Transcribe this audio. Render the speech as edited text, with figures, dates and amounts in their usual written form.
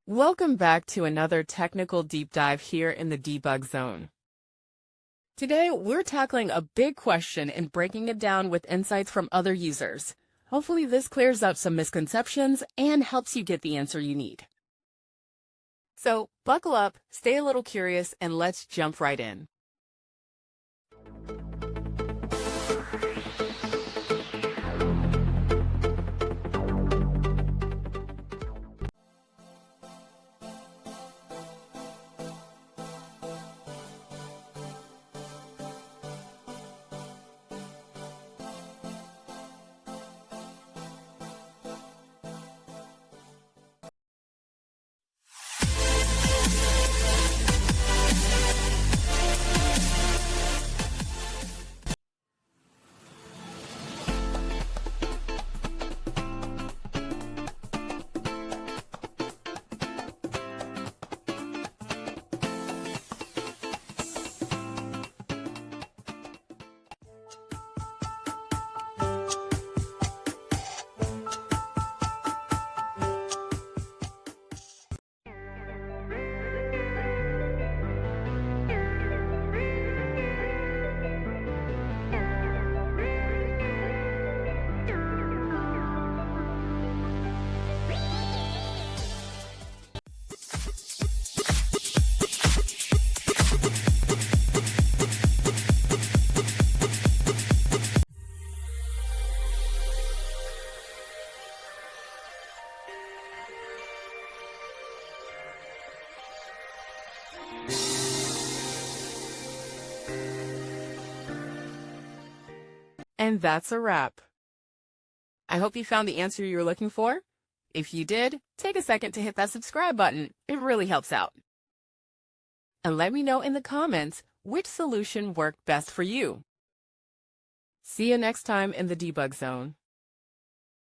Welcome back to another technical deep dive here in the Debug Zone. Today, we're tackling a big question and breaking it down with insights from other users. Hopefully this clears up some misconceptions and helps you get the answer you need. So, buckle up, stay a little curious, and let's jump right in. And that's a wrap. I hope you found the answer you were looking for. If you did, take a second to hit that subscribe button. It really helps out. And let me know in the comments which solution worked best for you. See you next time in the Debug Zone.